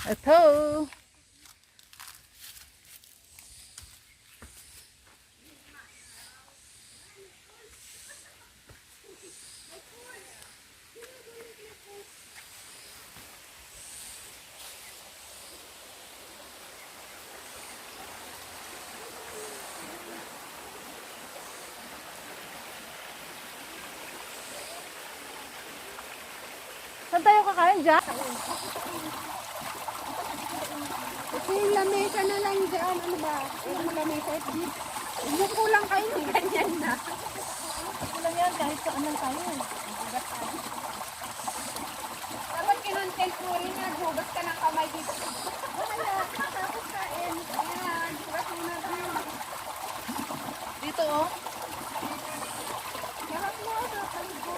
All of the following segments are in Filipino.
Ito. Saan tayo kakain dyan? Kasi lamesa na lang dyan. Ano ba? Yung lamesa at dito. Umupo lang kayo ng ganyan na. Walang yan, kahit saan lang tayo. Dapat kinontent mo rin yan. Hugas ka ng kamay dito. Wala. Tapos kain. Ayan. Hugas mo na tayo. Dito oh. Sarap mo. Sarap mo.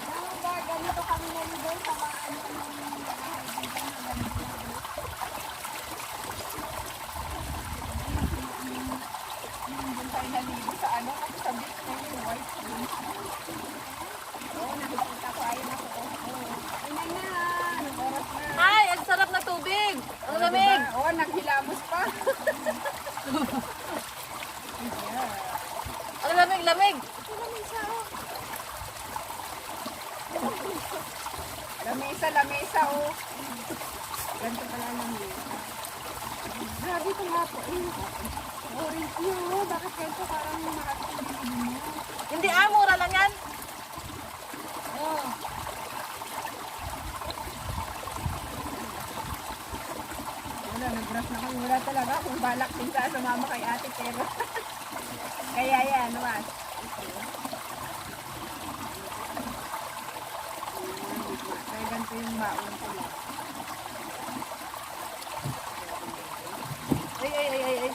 Ano ba? Ganito kami nalibol sa mga ano Doon tayo nalibo sa ano, kasi sa beach na yung white stone. Oo, nakikita ko. Ayun ako. Ayun na. Anong oras na? Ay, ang sarap na tubig. Ang lamig. Diba? Oo, naghilamos pa. Ang lamig, lamig. Lamesa, oh. Ganito pala lamesa. Grabe ito nga po. Orange yun, oh. Bakit ganito parang makakasabili mo? Hindi mura lang yan. Oh. Wala, nag-brush na kami. Wala talaga kung balak din sa sumama kay ate, pero kaya yan, was. Kaya ganito yung baon ko lang. Ay.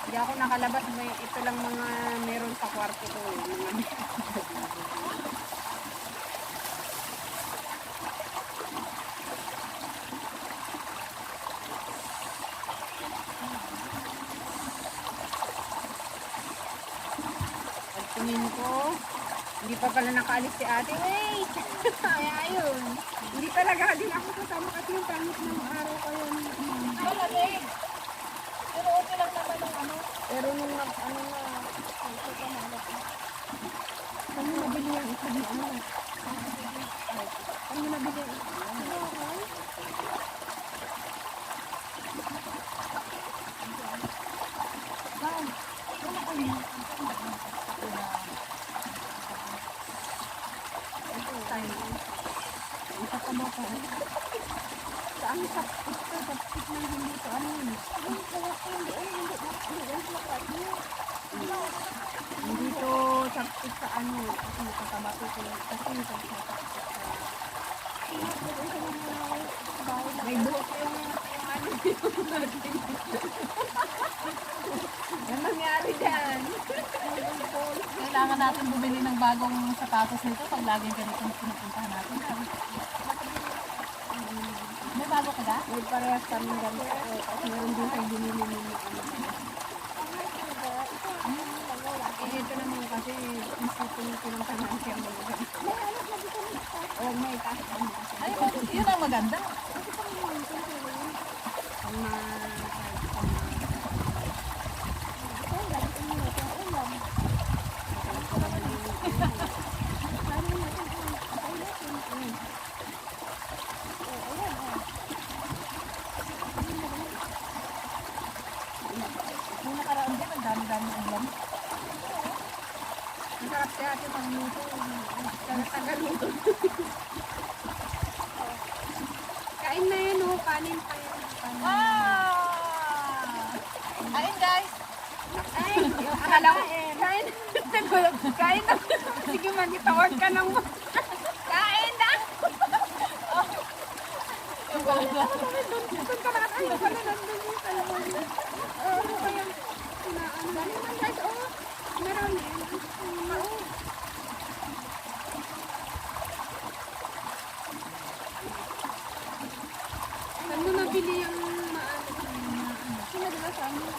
Hindi ako nakalabas. Ito lang mga meron sa kwarto ko. Mga tingin ko, hindi pa pala nakaalis si ate. Wait! Ay, ayun. Hindi talaga din ako kasama kasi yung pangit ng araw ko yun. Ay, lamig. Pero okay lang naman ang ano. Pero nung ano na, ito ka malap na. Saan mo nabili yung isa na ano? Saan mo nabili yung isa? Saan sa pagkakit ng hindi ito? Ano yun? Hindi to sapit sa ano. Kasi nakatabato ko lang. Kasi nakatabato sa may buhok yung ano yung natin. Ano nangyari dyan? Kailangan natin bumili ng bagong sapatos nito pag laging ganito pinupuntahan natin. May bago ka ba? May parehas kami ganito. Kasi meron din kayo binili ninyo ano. Ito naman kasi instituto ko ng financial mo. Oh, may taas. Ay, yun ang maganda. Ang mga Yung nakaraan din, ang dami-dami ulam. masarap siya ate pag luto. Tagal luto. Kain na yan oh, kanin pa yan. Ayun guys. Ay, akala ko, kain. Kain na. Sige man, itawag ka ng kain na. Doon ka na. Ay, pala nandun yung salaman. Ano ba yung sinaan? Dali man guys, oh. Meron yan. Saan mo nabili yung maano? Sino diba sa amin?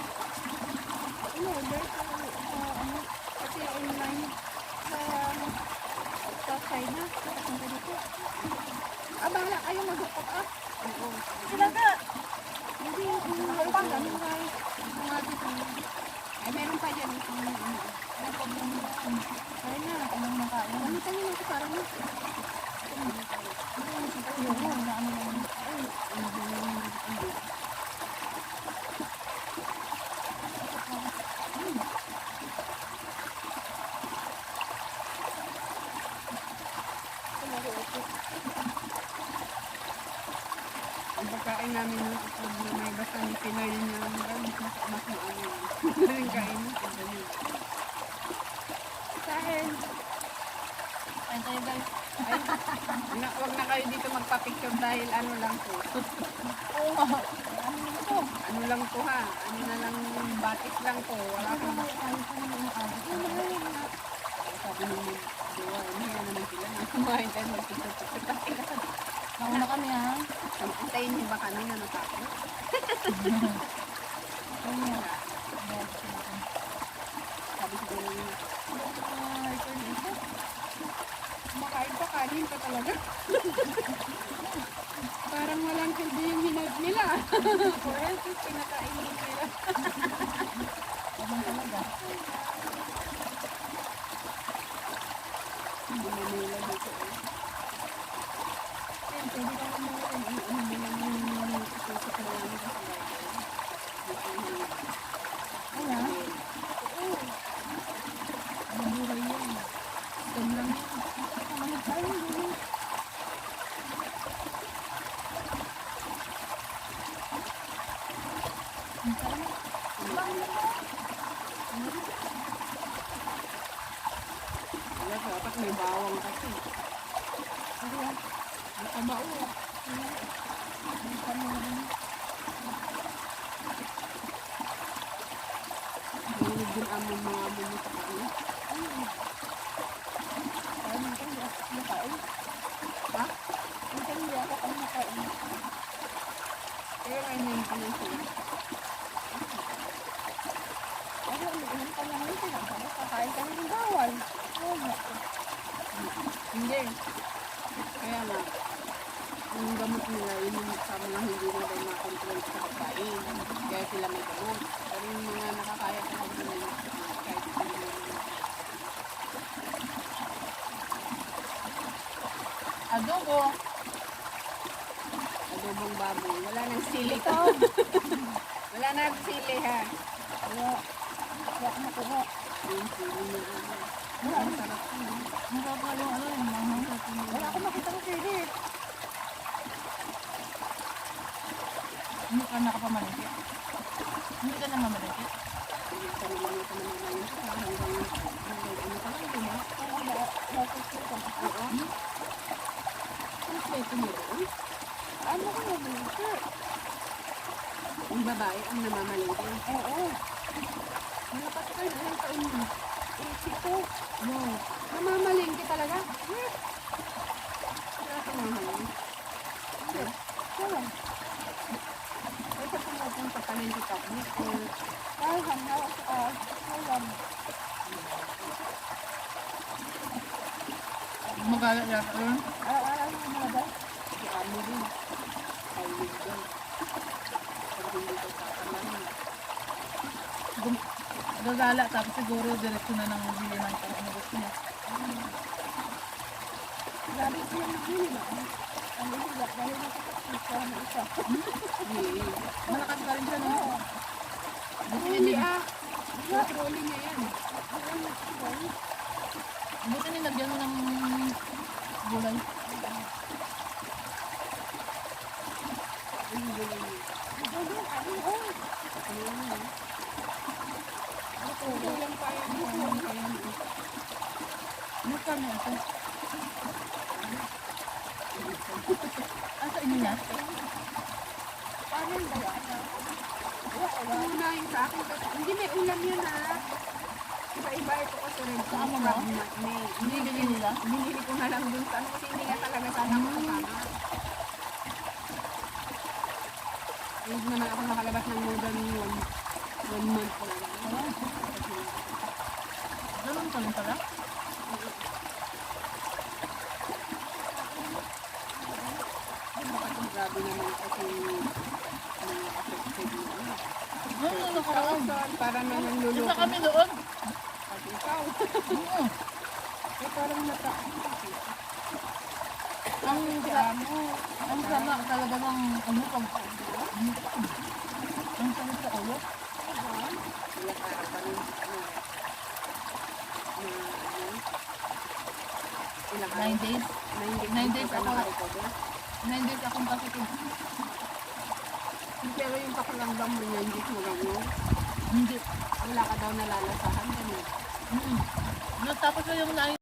Ay, meron pa dyan. Itong ano. May problem yan. Kaya na, anong nakain? Ano tayo nito parang Ayun, na ano lang. ang pagkain namin ng itlog na may basta ni Pinoy niya mas maano yun. Rin kain mo. Kain. Ayun tayo guys. Wag na kayo dito magpa-picture dahil ano lang po. Oo nga. Ano ito? Ano lang po ha. Ano na lang batis lang po. Wala Ako pong may ayos na naman yung abot. sabi ng mga jowa. Hindi naman sila na kumain tayo magpicture-picture. Nauna kami ha. Antayin niyo ba kami na natapos? Ayun nga. Sabi siguro niya, return ito. Kumakain pa, kanin pa talaga. Parang walang silbi yung hinag nila. For health, pinakain din nila. Naman talaga. Hindi na nila dito eh. Ayun, pwede ka naman rin. Hindi lang yung susok na lang sa Wala. Ang buhay yan. Ito lang yun. Mahal tayo. Hindi. Ang tayo. Wala, dapat may bawang kasi. Ano yan? Nakabao. Ang kami na rin. Mahilig din ang mga bumo sa kanya. Parang hindi ako kumakain. Ha? Hindi ako kumakain. Kaya may maintenance sila. Ano, umiinom ka lang ito. Kakain kami ng bawal. Oo nga. Hindi. Kaya nga, yung gamot nila, yun yung sa mga hindi na dahil makontrol sa pagkain. Kaya sila may gamot. Pero yung mga nakakaya ka lang din kahit hindi na Adobo. adobong baboy. Wala nang sili. Ito. Wala nang sili ha. Wala. Wala ako nakuha. Yung sili na ano. Wala. Ang sarap yun. Masarap nga yung ano, yung manghang. Wala ako makita ko sili. Hindi ka nakapamalaki. Hindi ka na mamalaki. Hindi ka naman ito naman ngayon. Hanggang ano ka lang, di ba? Oo. Ano ba ito mo doon? Ano ko mamalaki? Yung babae ang namamalingki. Oo. Malakas ka yun. Ilang taon mo? 82. No. Namamalingki talaga? Wala kang mahalin. Hindi. Wala. Ay, sa pumupunta ka rin sa public. Ay, hanggaw ako. Wala. Magagalak ka rin? Araw-araw mo mga ba? Si Amo din. Highway din. Pag hindi ko kakalaman. Gagala, tapos siguro diretso na nang bili ng pang-inubos niya. Grabe siya nagbili na. Ang hila, dahil nakapagpisa na isa. Hindi. Malakas pa rin siya, no? Hindi ah. Patrolling niya yan. Buti nilagyan mo ng gulay. Ang gulo niya. Ito lang pa yan. Ano ka na ito? Asa inyo niya? Paano yung dala? Una yung sa akin. Hindi may ulam yan ha. Iba-iba ito kasi rin. Saan mo ba? Hindi Bili nila? binili ko na lang dun sa ano kasi hindi nga talaga sana ako kasama. Hindi naman ako nakalabas ng more than one month ko lang. Ganun ka rin pala? Grabe naman kasi mga affected na ano. Ano nakaraan? Para na Isa nanluluto. kami doon. At ikaw. Oo. Eh, parang nata. Ang ang sama talaga ng ano pag ang sakit sa ulo. Ilang araw pa rin. Ilang 9 days. 9 days ako. nakarecover. 9 days akong positive. Pero yung pakiramdam mo niya, hindi mo ganyan. Hindi. Wala ka daw nalalasahan. Ganun. Tapos na yung 9